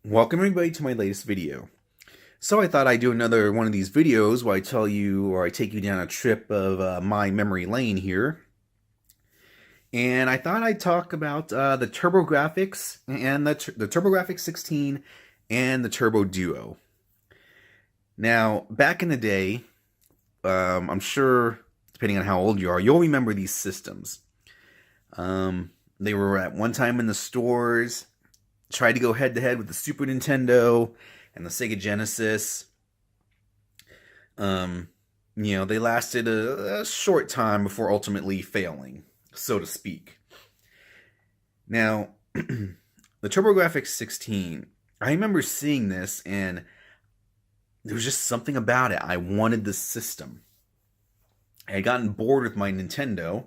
Welcome everybody to my latest video. So I thought I'd do another one of these videos where I tell you or I take you down a trip of my memory lane here. And I thought I'd talk about the TurboGrafx and the TurboGrafx 16 and the Turbo Duo. Now, back in the day, I'm sure, depending on how old you are, you'll remember these systems. They were at one time in the stores. Tried to go head-to-head with the Super Nintendo and the Sega Genesis. They lasted a short time before ultimately failing, so to speak. Now, the TurboGrafx 16, I remember seeing this, and there was just something about it. I wanted this system. I had gotten bored with my Nintendo,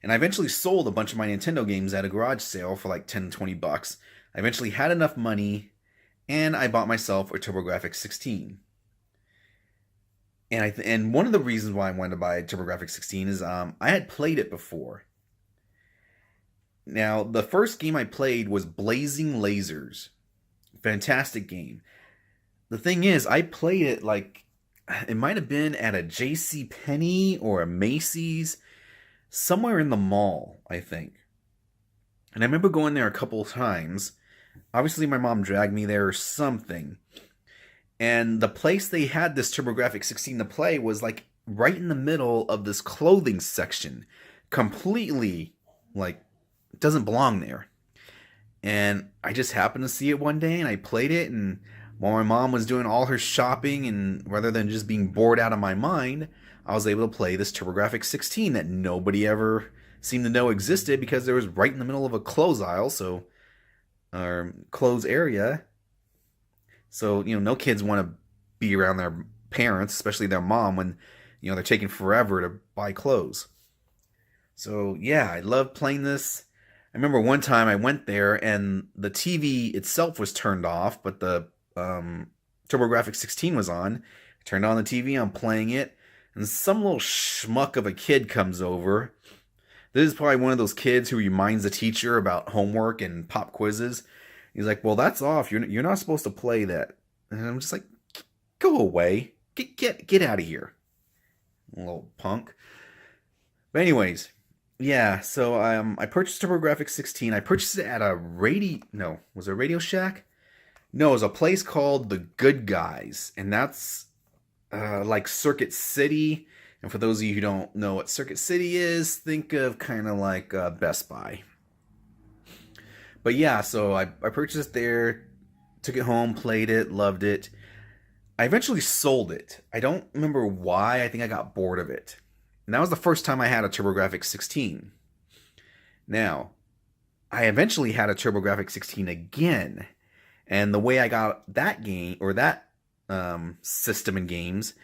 and I eventually sold a bunch of my Nintendo games at a garage sale for like 10, 20 bucks. I eventually had enough money, and I bought myself a TurboGrafx 16. And one of the reasons why I wanted to buy a TurboGrafx 16 is I had played it before. Now, the first game I played was Blazing Lasers. Fantastic game. The thing is, I played it like, it might have been at a JCPenney or a Macy's, somewhere in the mall, I think. And I remember going there a couple of times. Obviously, my mom dragged me there or something. And the place they had this TurboGrafx 16 to play was like right in the middle of this clothing section. Completely, like, doesn't belong there. And I just happened to see it one day and I played it. And while my mom was doing all her shopping, and rather than just being bored out of my mind, I was able to play this TurboGrafx 16 that nobody ever seemed to know existed because it was right in the middle of a clothes aisle, or clothes area. So, no kids want to be around their parents, especially their mom, when, they're taking forever to buy clothes. So, yeah, I loved playing this. I remember one time I went there and the TV itself was turned off, but the TurboGrafx 16 was on. I turned on the TV, I'm playing it, and some little schmuck of a kid comes over. This is probably one of those kids who reminds the teacher about homework and pop quizzes. He's like, well, that's off. You're not supposed to play that. And I'm just like, go away. Get out of here, little punk. But anyways, yeah, so I purchased TurboGrafx 16. I purchased it at was it Radio Shack? No, it was a place called The Good Guys. And that's like Circuit City. And for those of you who don't know what Circuit City is, think of kind of like Best Buy. But yeah, so I purchased it there, took it home, played it, loved it. I eventually sold it. I don't remember why. I think I got bored of it. And that was the first time I had a TurboGrafx 16. Now, I eventually had a TurboGrafx 16 again. And the way I got that game, or that system in games,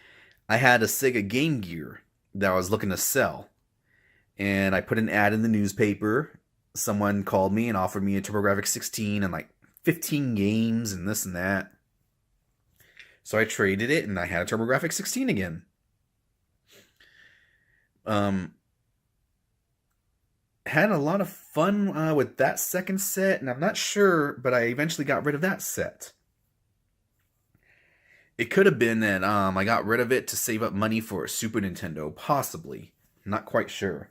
I had a Sega Game Gear that I was looking to sell. And I put an ad in the newspaper. Someone called me and offered me a TurboGrafx 16 and like 15 games and this and that. So I traded it and I had a TurboGrafx 16 again. Had a lot of fun with that second set, and I'm not sure, but I eventually got rid of that set. It could have been that I got rid of it to save up money for a Super Nintendo, possibly. Not quite sure.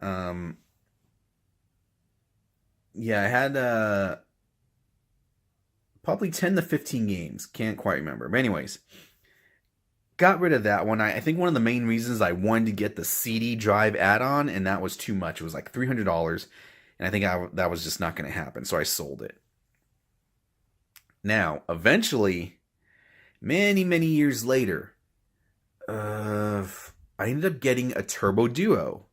Yeah, I had probably 10 to 15 games. Can't quite remember. But anyways, got rid of that one. I think one of the main reasons I wanted to get the CD drive add-on, and that was too much. It was like $300, and I think that was just not going to happen, so I sold it. Now, eventually, many, many years later, I ended up getting a Turbo Duo.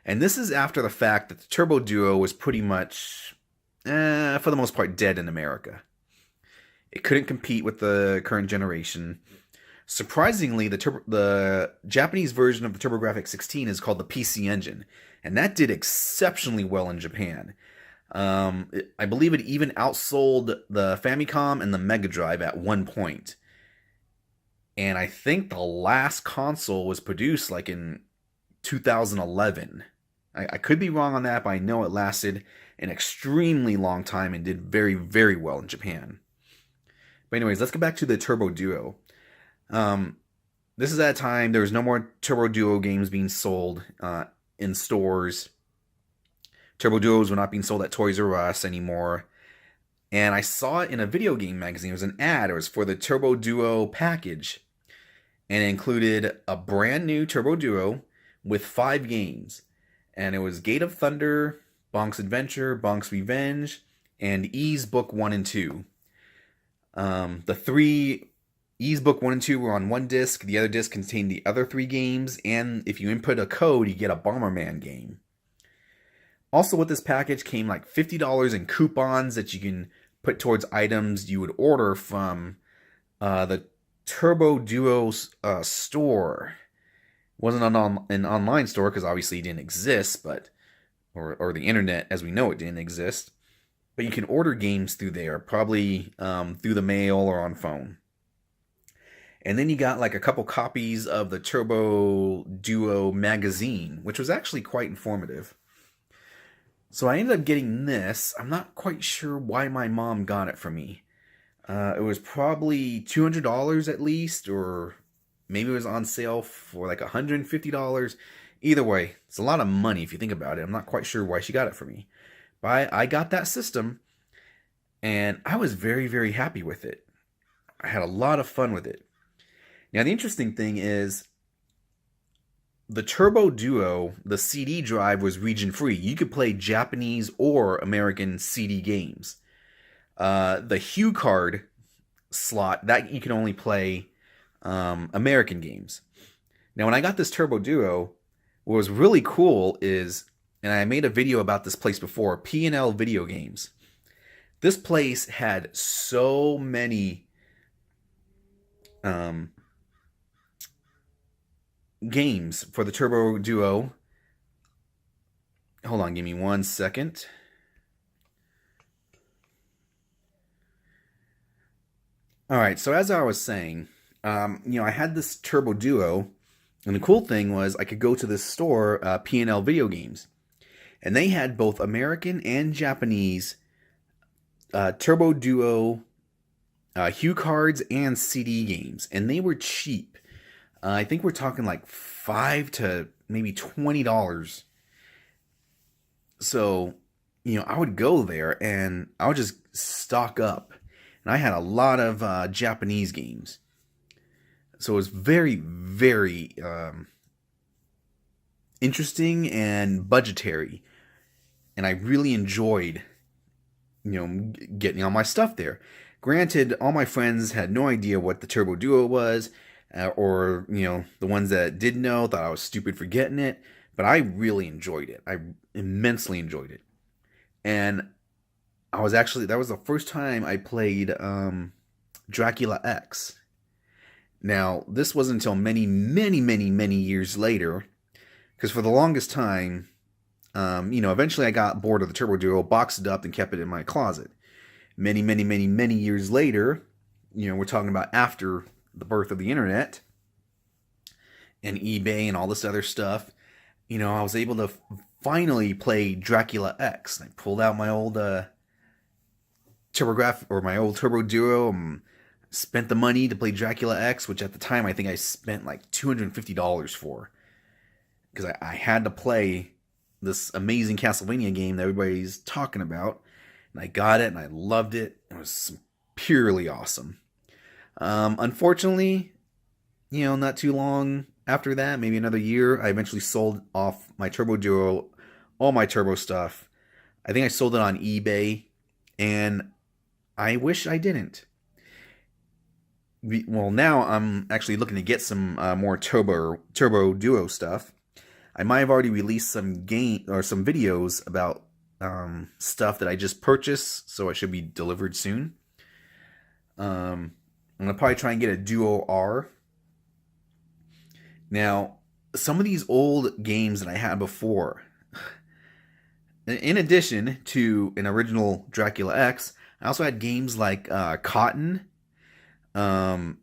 And this is after the fact that the Turbo Duo was pretty much, for the most part, dead in America. It couldn't compete with the current generation. Surprisingly, the Japanese version of the TurboGrafx 16 is called the PC Engine. And that did exceptionally well in Japan. I believe it even outsold the Famicom and the Mega Drive at one point. And I think the last console was produced like in 2011. I could be wrong on that, but I know it lasted an extremely long time and did very, very well in Japan. But anyways, let's get back to the Turbo Duo. This is at a time there was no more Turbo Duo games being sold in stores. Turbo Duos were not being sold at Toys R Us anymore. And I saw it in a video game magazine. It was an ad. It was for the Turbo Duo package. And it included a brand new Turbo Duo with 5 games. And it was Gate of Thunder, Bonk's Adventure, Bonk's Revenge, and Ease Book 1 and 2. The 3 Ease Book 1 and 2 were on one disc. The other disc contained the other 3 games. And if you input a code, you get a Bomberman game. Also with this package came like $50 in coupons that you can put towards items you would order from the Turbo Duo store. It wasn't an online store because obviously it didn't exist, but or the internet as we know it didn't exist. But you can order games through there, probably through the mail or on phone. And then you got like a couple copies of the Turbo Duo magazine, which was actually quite informative. So I ended up getting this. I'm not quite sure why my mom got it for me. It was probably $200 at least, or maybe it was on sale for like $150. Either way, it's a lot of money if you think about it. I'm not quite sure why she got it for me. But I got that system, and I was very, very happy with it. I had a lot of fun with it. Now, the interesting thing is, the Turbo Duo, the CD drive was region free. You could play Japanese or American CD games. The Hue card slot, that you can only play American games. Now, when I got this Turbo Duo, what was really cool is, and I made a video about this place before, P&L Video Games. This place had so many games for the Turbo Duo. Hold on, give me 1 second. Alright, so as I was saying, I had this Turbo Duo, and the cool thing was I could go to this store, P&L Video Games, and they had both American and Japanese Turbo Duo Hue cards and CD games, and they were cheap. I think we're talking like $5 to maybe $20. So, I would go there and I would just stock up. And I had a lot of Japanese games. So it was very, very interesting and budgetary. And I really enjoyed, getting all my stuff there. Granted, all my friends had no idea what the Turbo Duo was. Or, the ones that did know thought I was stupid for getting it. But I really enjoyed it. I immensely enjoyed it. And that was the first time I played Dracula X. Now, this wasn't until many, many, many, many years later. Because for the longest time, eventually I got bored of the Turbo Duo, boxed it up, and kept it in my closet. Many, many, many, many years later, we're talking about after the birth of the internet and eBay and all this other stuff, I was able to finally play Dracula X. I pulled out my old my old Turbo Duo and spent the money to play Dracula X, which at the time I think I spent like $250 for, because I had to play this amazing Castlevania game that everybody's talking about, and I got it and I loved it. It was purely awesome. Unfortunately, not too long after that, maybe another year, I eventually sold off my Turbo Duo, all my Turbo stuff. I think I sold it on eBay, and I wish I didn't. Well, now I'm actually looking to get some more Turbo Duo stuff. I might have already released some videos about stuff that I just purchased, so it should be delivered soon. I'm going to probably try and get a Duo R. Now, some of these old games that I had before, in addition to an original Dracula X, I also had games like Cotton. I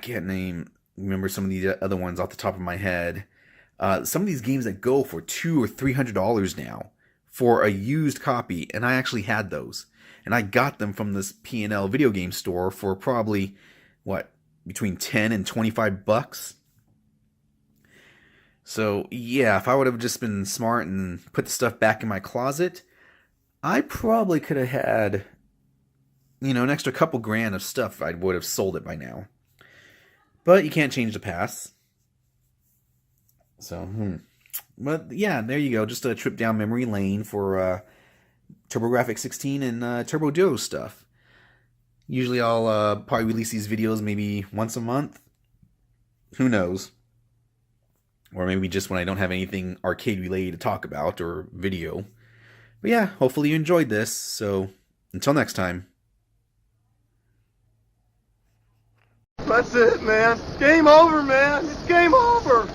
can't remember some of the other ones off the top of my head. Some of these games that go for $200 or $300 now for a used copy, and I actually had those, and I got them from this P&L video game store for probably what, between 10 and 25 bucks. So yeah, if I would have just been smart and put the stuff back in my closet, I probably could have had, an extra couple grand of stuff. I would have sold it by now. But you can't change the past. So, But yeah, there you go. Just a trip down memory lane for TurboGrafx 16 and Turbo Duo stuff. Usually I'll probably release these videos maybe once a month. Who knows? Or maybe just when I don't have anything arcade related to talk about or video. But yeah, hopefully you enjoyed this. So until next time. That's it, man. Game over, man. It's game over.